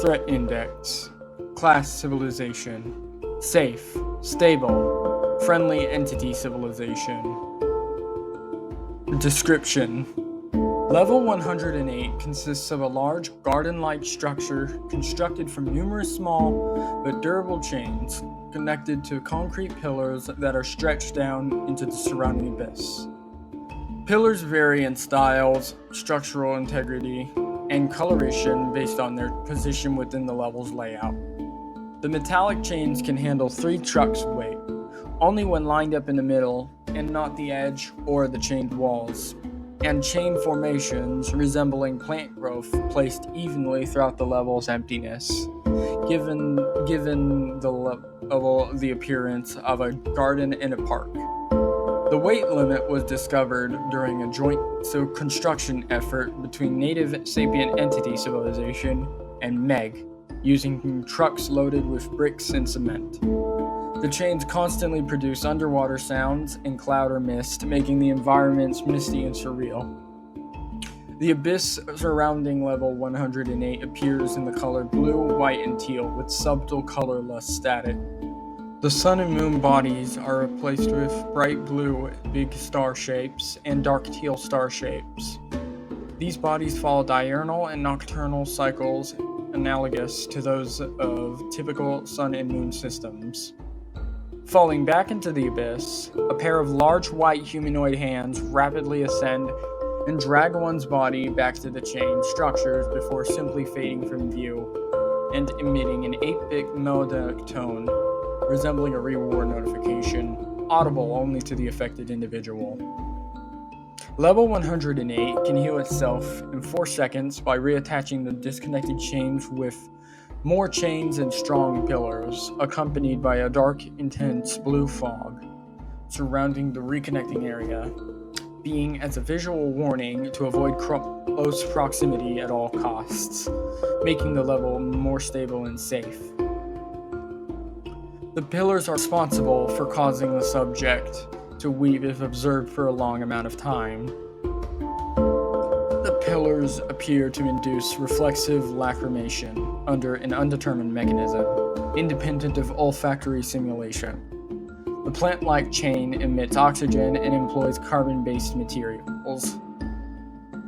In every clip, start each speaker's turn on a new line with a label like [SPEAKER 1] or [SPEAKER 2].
[SPEAKER 1] Threat index. Class civilization. Safe, stable, friendly entity civilization. Description. Level 108 consists of a large garden-like structure constructed from numerous small but durable chains connected to concrete pillars that are stretched down into the surrounding abyss. Pillars vary in styles, structural integrity, and coloration based on their position within the level's layout. The metallic chains can handle 3 trucks' weight, only when lined up in the middle and not the edge or the chained walls, and chain formations resembling plant growth placed evenly throughout the level's emptiness, given the appearance of a garden in a park. The weight limit was discovered during a joint construction effort between native sapient entity civilization and Meg, using trucks loaded with bricks and cement. The chains constantly produce underwater sounds and cloud or mist, making the environments misty and surreal. The abyss surrounding level 108 appears in the color blue, white, and teal, with subtle colorless static. The sun and moon bodies are replaced with bright blue big star shapes and dark teal star shapes. These bodies follow diurnal and nocturnal cycles analogous to those of typical sun and moon systems. Falling back into the abyss, a pair of large white humanoid hands rapidly ascend and drag one's body back to the chain structures before simply fading from view and emitting an 8-bit melodic tone resembling a reward notification, audible only to the affected individual. Level 108 can heal itself in 4 seconds by reattaching the disconnected chains with more chains and strong pillars, accompanied by a dark, intense blue fog surrounding the reconnecting area, being as a visual warning to avoid close proximity at all costs, making the level more stable and safe. The pillars are responsible for causing the subject to weep if observed for a long amount of time. The pillars appear to induce reflexive lacrimation under an undetermined mechanism, independent of olfactory simulation. The plant-like chain emits oxygen and employs carbon-based materials,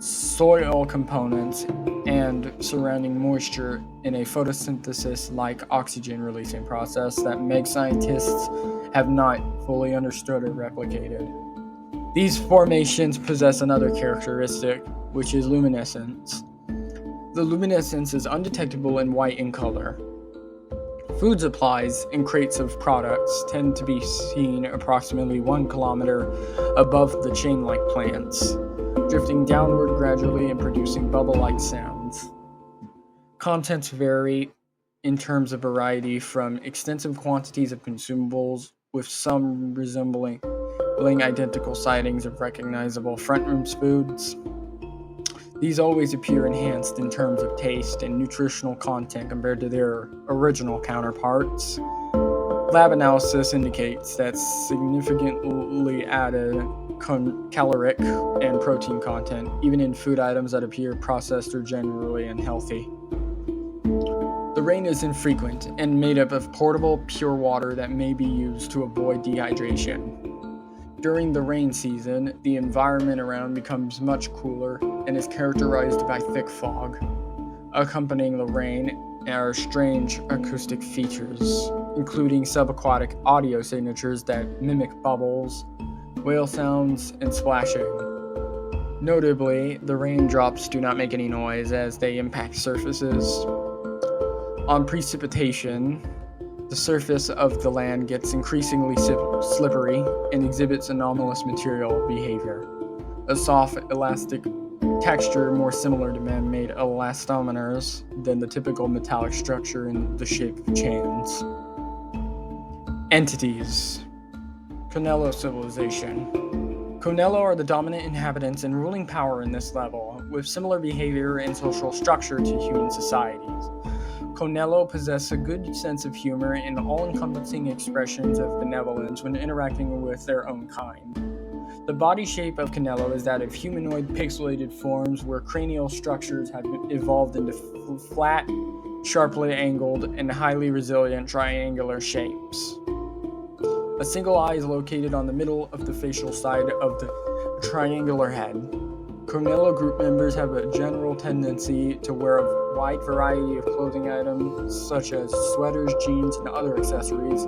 [SPEAKER 1] soil components, and surrounding moisture in a photosynthesis-like oxygen-releasing process that Meg scientists have not fully understood or replicated. These formations possess another characteristic, which is luminescence. The luminescence is undetectable and white in color. Food supplies and crates of products tend to be seen approximately 1 kilometer above the chain-like plants, drifting downward gradually and producing bubble-like sounds. Contents vary in terms of variety from extensive quantities of consumables, with some resembling identical sightings of recognizable front-room foods. These always appear enhanced in terms of taste and nutritional content compared to their original counterparts. Lab analysis indicates that significantly added caloric and protein content, even in food items that appear processed or generally unhealthy. The rain is infrequent and made up of portable, pure water that may be used to avoid dehydration. During the rain season, the environment around becomes much cooler and is characterized by thick fog. Accompanying the rain are strange acoustic features, including subaquatic audio signatures that mimic bubbles, whale sounds, and splashing. Notably, the raindrops do not make any noise as they impact surfaces. On precipitation, the surface of the land gets increasingly slippery and exhibits anomalous material behavior. A soft, elastic texture more similar to man-made elastometers than the typical metallic structure in the shape of chains. Entities. Conello civilization. Conello are the dominant inhabitants and ruling power in this level, with similar behavior and social structure to human societies. Conello possess a good sense of humor and all-encompassing expressions of benevolence when interacting with their own kind. The body shape of Conello is that of humanoid pixelated forms where cranial structures have evolved into flat, sharply angled, and highly resilient triangular shapes. A single eye is located on the middle of the facial side of the triangular head. Conello group members have a general tendency to wear a wide variety of clothing items, such as sweaters, jeans, and other accessories.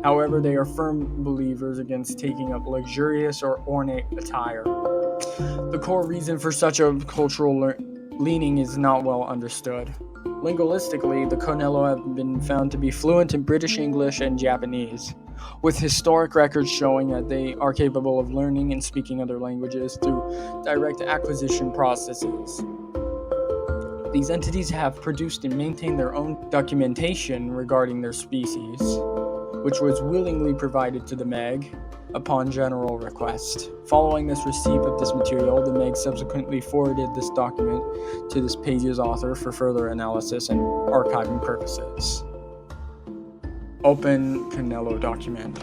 [SPEAKER 1] However, they are firm believers against taking up luxurious or ornate attire. The core reason for such a cultural leaning is not well understood. Linguistically, the Conello have been found to be fluent in British English and Japanese, with historic records showing that they are capable of learning and speaking other languages through direct acquisition processes. These entities have produced and maintained their own documentation regarding their species, which was willingly provided to the Meg upon general request. Following this receipt of this material, the Meg subsequently forwarded this document to this page's author for further analysis and archiving purposes. Open Conello document.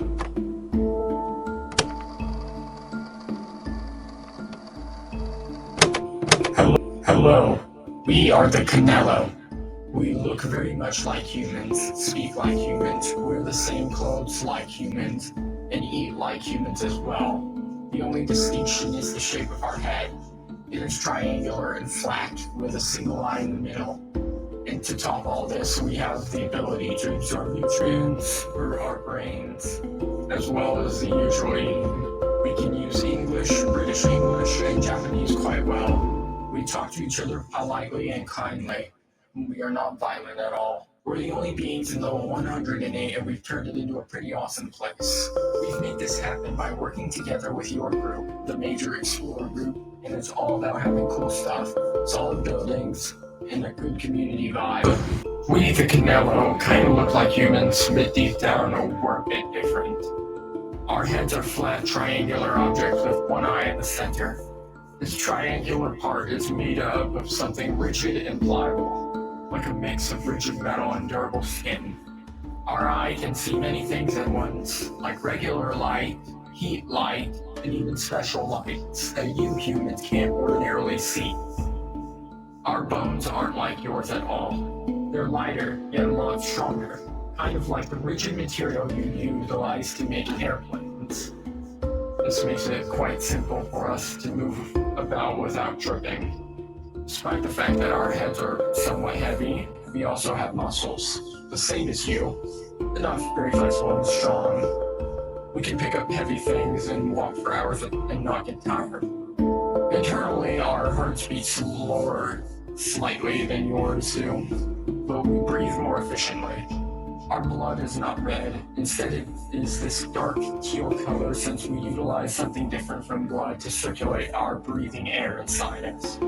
[SPEAKER 2] Hello, we are the Conello. We look very much like humans, speak like humans, wear the same clothes like humans, and eat like humans as well. The only distinction is the shape of our head. It is triangular and flat, with a single eye in the middle. And to top all this, we have the ability to absorb nutrients for our brains, as well as the usual eating. We can use English, British English, and Japanese quite well. We talk to each other politely and kindly. We are not violent at all. We're the only beings in level 108, and we've turned it into a pretty awesome place. We've made this happen by working together with your group, the Major Explorer group, and it's all about having cool stuff, solid buildings, and a good community vibe. We, the Conello, kind of look like humans, but deep down we're a bit different. Our heads are flat, triangular objects with one eye in the center. This triangular part is made up of something rigid and pliable, like a mix of rigid metal and durable skin. Our eye can see many things at once, like regular light, heat light, and even special lights that you humans can't ordinarily see. Our bones aren't like yours at all. They're lighter, yet a lot stronger, kind of like the rigid material you utilize to make airplanes. This makes it quite simple for us to move about without tripping. Despite the fact that our heads are somewhat heavy, we also have muscles, the same as you. They're not very flexible and strong. We can pick up heavy things and walk for hours and not get tired. Internally, our hearts beat slower slightly than yours do, but we breathe more efficiently. Our blood is not red. Instead, it is this dark teal color, since we utilize something different from blood to circulate our breathing air inside us.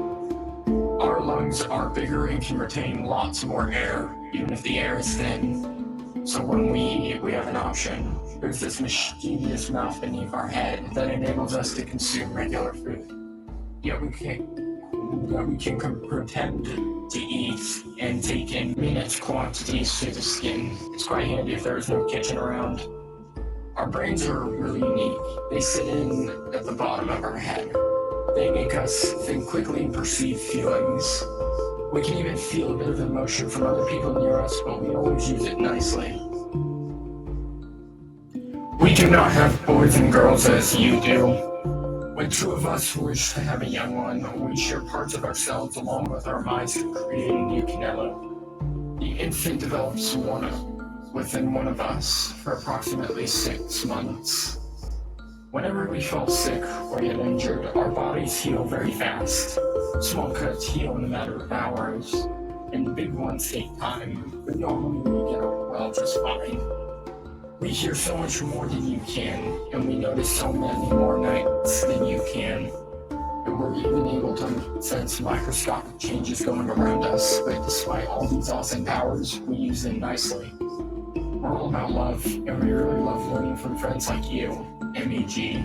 [SPEAKER 2] Our lungs are bigger and can retain lots more air, even if the air is thin. So when we eat, we have an option. There's this mischievous mouth beneath our head that enables us to consume regular food. Yet we can pretend to eat and take in minute quantities through the skin. It's quite handy if there is no kitchen around. Our brains are really unique. They sit in at the bottom of our head. They make us think quickly and perceive feelings. We can even feel a bit of emotion from other people near us, but we always use it nicely. We do not have boys and girls as you do. When two of us wish to have a young one, we share parts of ourselves along with our minds to create a new Conello. The infant develops within one of us for approximately 6 months. Whenever we fall sick or get injured, our bodies heal very fast. Small cuts heal in a matter of hours, and the big ones take time, but normally we get well just fine. We hear so much more than you can, and we notice so many more nights than you can. And we're even able to sense microscopic changes going around us, but despite all these awesome powers, we use them nicely. We're all about love, and we really love learning from friends like you, MEG.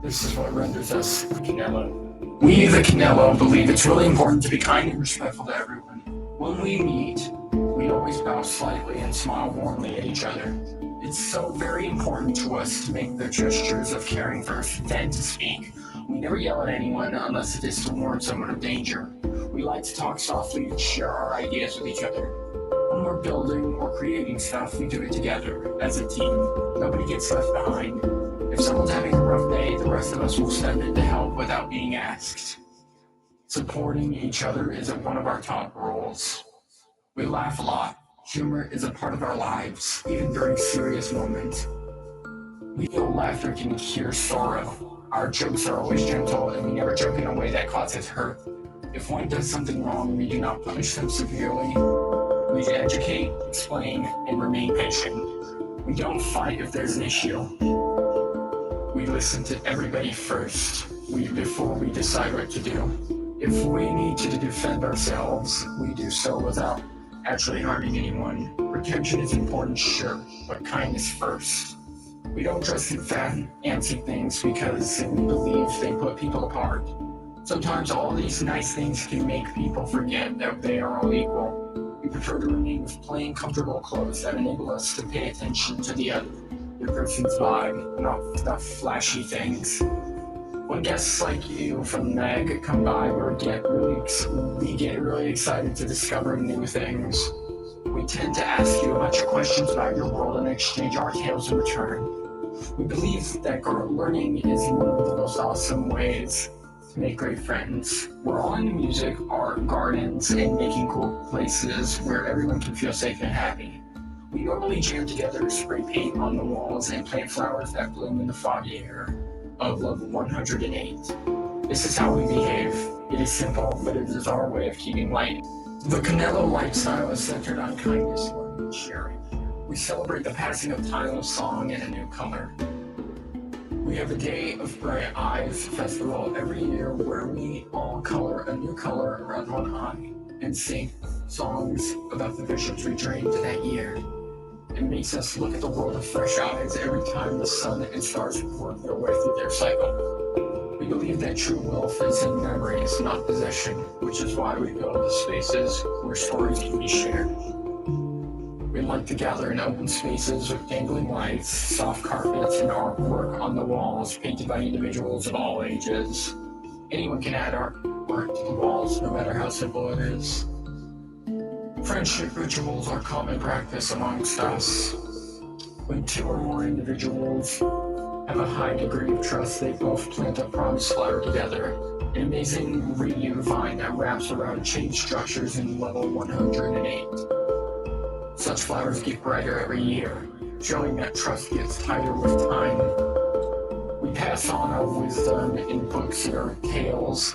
[SPEAKER 2] This is what renders us the Conello. We, the Conello, believe it's really important to be kind and respectful to everyone. When we meet, we always bow slightly and smile warmly at each other. It's so very important to us to make the gestures of caring first, then to speak. We never yell at anyone unless it is to warn someone of danger. We like to talk softly and share our ideas with each other. When we're building or creating stuff, we do it together, as a team. Nobody gets left behind. If someone's having a rough day, the rest of us will step in to help without being asked. Supporting each other is one of our top rules. We laugh a lot. Humor is a part of our lives, even during serious moments. We feel laughter can cure sorrow. Our jokes are always gentle, and we never joke in a way that causes hurt. If one does something wrong, we do not punish them severely. We educate, explain, and remain patient. We don't fight if there's an issue. We listen to everybody first, before we decide what to do. If we need to defend ourselves, we do so without actually harming anyone. Protection is important, sure, but kindness first. We don't trust in fancy things because we believe they put people apart. Sometimes all these nice things can make people forget that they are all equal. We prefer to remain with plain, comfortable clothes that enable us to pay attention to the other person's vibe, not the flashy things. When guests like you from Meg come by, we get really excited to discover new things. We tend to ask you a bunch of questions about your world and exchange our tales in return. We believe that learning is one of the most awesome ways to make great friends. We're all into music, art, gardens, and making cool places where everyone can feel safe and happy. We normally jam together, spray paint on the walls, and plant flowers that bloom in the foggy air of level 108. This is how we behave. It is simple, but it is our way of keeping light. The Canelo lifestyle is centered on kindness, learning, and sharing. We celebrate the passing of time of song and a new color. We have a Day of Bright Eyes festival every year where we all color a new color around one eye and sing songs about the visions we dreamed that year. It makes us look at the world with fresh eyes every time the sun and stars work their way through their cycle. We believe that true wealth is in memories, not possession, which is why we build the spaces where stories can be shared. We like to gather in open spaces with dangling lights, soft carpets, and artwork on the walls painted by individuals of all ages. Anyone can add artwork to the walls, no matter how simple it is. Friendship rituals are common practice amongst us. When two or more individuals have a high degree of trust, they both plant a promise flower together, an amazing reunion vine that wraps around chain structures in level 108. Such flowers get brighter every year, showing that trust gets tighter with time. We pass on our wisdom in books or tales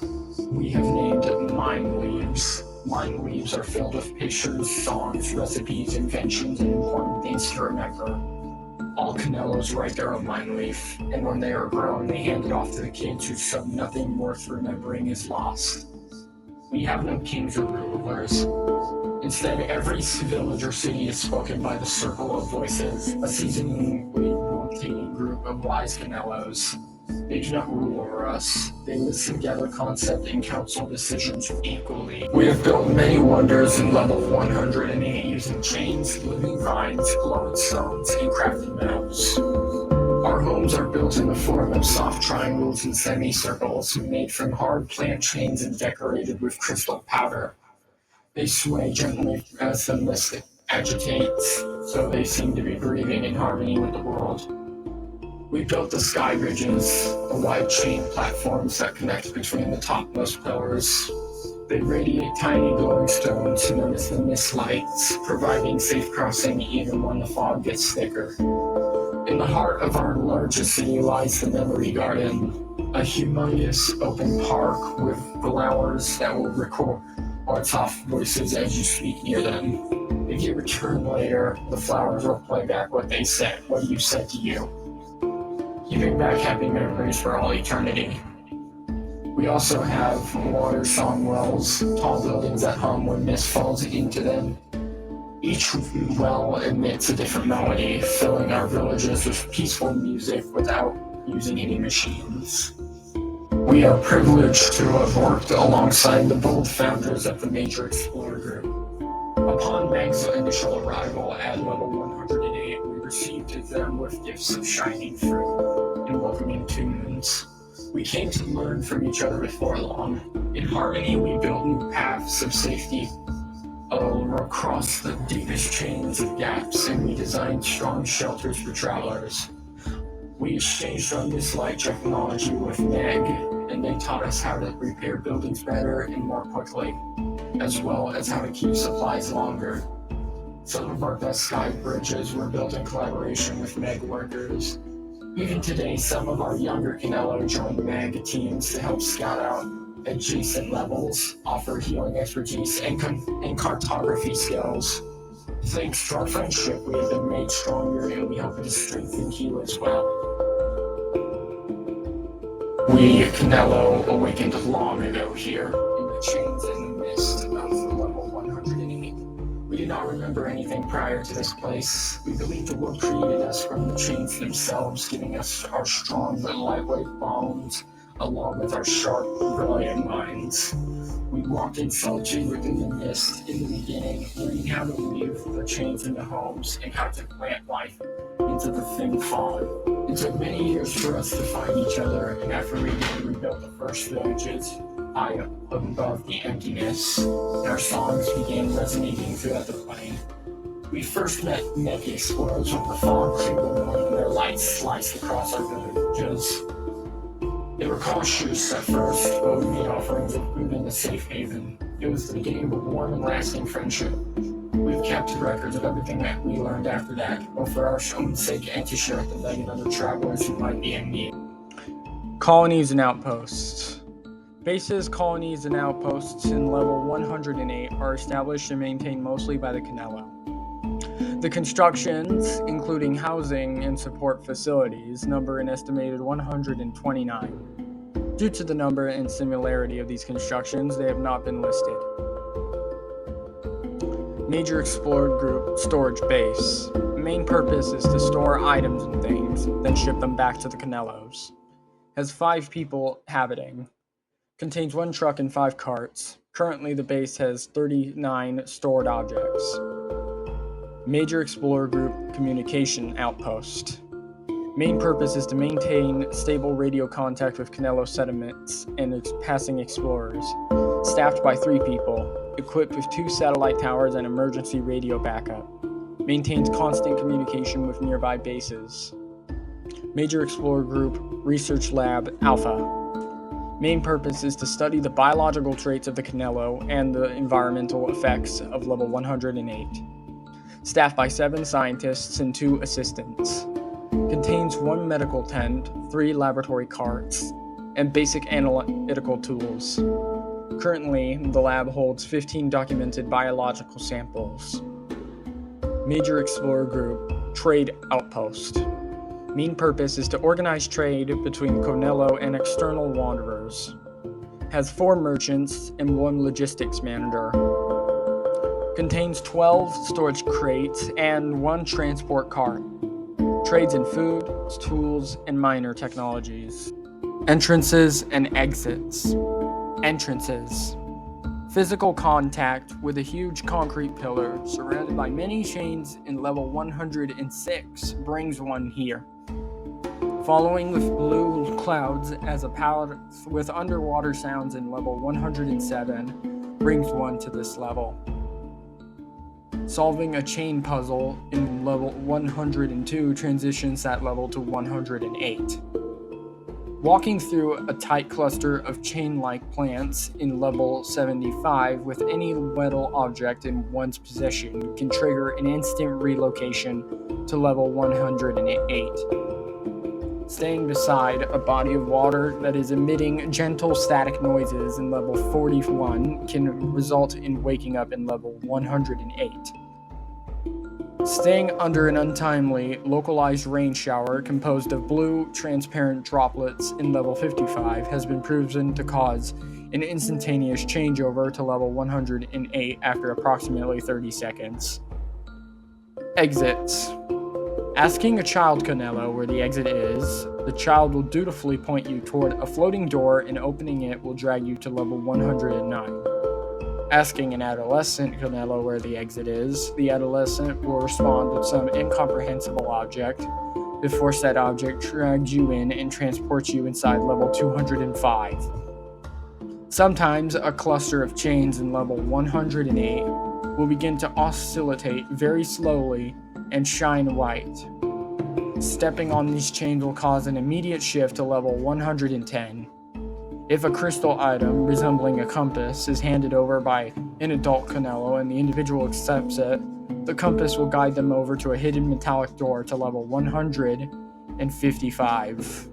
[SPEAKER 2] we have named Mind Leaves. Mind leaves are filled with pictures, songs, recipes, inventions, and important things to remember. All Canelos write their own mind leaf, and when they are grown, they hand it off to the kids who so nothing worth remembering is lost. We have no kings or rulers. Instead, every village or city is spoken by the circle of voices, a seasonally rotating group of wise Canelos. They do not rule over us. They listen, gather concept, and counsel decisions equally. We have built many wonders in level 108 using chains, living vines, glowing stones, and crafted metals. Our homes are built in the form of soft triangles and semicircles made from hard plant chains and decorated with crystal powder. They sway gently as the mist agitates, so they seem to be breathing in harmony with the world. We built the sky bridges, the wide chain platforms that connect between the topmost pillars. They radiate tiny glowing stones known as the mist lights, providing safe crossing even when the fog gets thicker. In the heart of our largest city lies the Memory Garden, a humongous open park with flowers that will record our soft voices as you speak near them. If you return later, the flowers will play back what you said to you, keeping back happy memories for all eternity. We also have water song wells, tall buildings that hum when mist falls into them. Each well emits a different melody, filling our villages with peaceful music without using any machines. We are privileged to have worked alongside the bold founders of the major Explorer group. Upon Meg's initial arrival at level 108, we received them with gifts of shining fruit and welcoming tunes. We came to learn from each other before long. In harmony, we built new paths of safety across the deepest chains of gaps, and we designed strong shelters for travelers. We exchanged our mislight technology with Meg, and they taught us how to repair buildings better and more quickly, as well as how to keep supplies longer. Some of our best sky bridges were built in collaboration with Meg workers. Even today, some of our younger Canelo joined Meg teams to help scout out adjacent levels, offer healing expertise, and cartography skills. Thanks to our friendship, we have been made stronger, and we hope to strengthen you as well. We, Canelo, awakened long ago here, in the chains and the mist of level 108. We do not remember anything prior to this place. We believe the world created us from the chains themselves, giving us our strong but lightweight bones, along with our sharp, brilliant minds. We walked in solitude within the mist in the beginning, learning how to weave the chains into homes and how to plant life into the thin fog. It took many years for us to find each other, and after we rebuilt the first villages, high up above the emptiness, and our songs began resonating throughout the plain. We first met naked explorers when the fog cleared the morning and their lights sliced across our villages. They were cautious at first, but we made offerings of food in a safe haven. It was the beginning of a warm and lasting friendship. We've kept records of everything that we learned after that, both for our own sake and to share with the Meg and other travelers who might be in need.
[SPEAKER 1] Colonies and outposts. Bases, colonies, and outposts in level 108 are established and maintained mostly by the Canelo. The constructions, including housing and support facilities, number an estimated 129. Due to the number and similarity of these constructions, they have not been listed. Major Explored Group Storage Base. Main purpose is to store items and things, then ship them back to the Canelos. Has 5 people habiting. Contains 1 truck and 5 carts. Currently, the base has 39 stored objects. Major Explorer Group Communication Outpost. Main purpose is to maintain stable radio contact with Canelo settlements and passing explorers. Staffed by 3 people. Equipped with 2 satellite towers and emergency radio backup. Maintains constant communication with nearby bases. Major Explorer Group Research Lab Alpha. Main purpose is to study the biological traits of the Canelo and the environmental effects of level 108. Staffed by 7 scientists and 2 assistants. Contains 1 medical tent, 3 laboratory carts, and basic analytical tools. Currently, the lab holds 15 documented biological samples. Major Explorer Group Trade Outpost. Main purpose is to organize trade between Canelo and external wanderers. Has 4 merchants and 1 logistics manager. Contains 12 storage crates and 1 transport cart. Trades in food, tools, and minor technologies. Entrances and exits. Entrances. Physical contact with a huge concrete pillar surrounded by many chains in level 106 brings one here. Following with blue clouds as a palette with underwater sounds in level 107 brings one to this level. Solving a chain puzzle in level 102 transitions that level to 108. Walking through a tight cluster of chain-like plants in level 75 with any metal object in one's possession can trigger an instant relocation to level 108. Staying beside a body of water that is emitting gentle static noises in level 41 can result in waking up in level 108. Staying under an untimely, localized rain shower composed of blue, transparent droplets in level 55 has been proven to cause an instantaneous changeover to level 108 after approximately 30 seconds. Exits. Asking a child Canelo where the exit is, the child will dutifully point you toward a floating door, and opening it will drag you to level 109. Asking an adolescent Canelo where the exit is, the adolescent will respond with some incomprehensible object, before said object drags you in and transports you inside level 205. Sometimes a cluster of chains in level 108 will begin to oscillate very slowly and shine white. Stepping on these chains will cause an immediate shift to level 110. If a crystal item resembling a compass is handed over by an adult Canelo and the individual accepts it, the compass will guide them over to a hidden metallic door to level 155.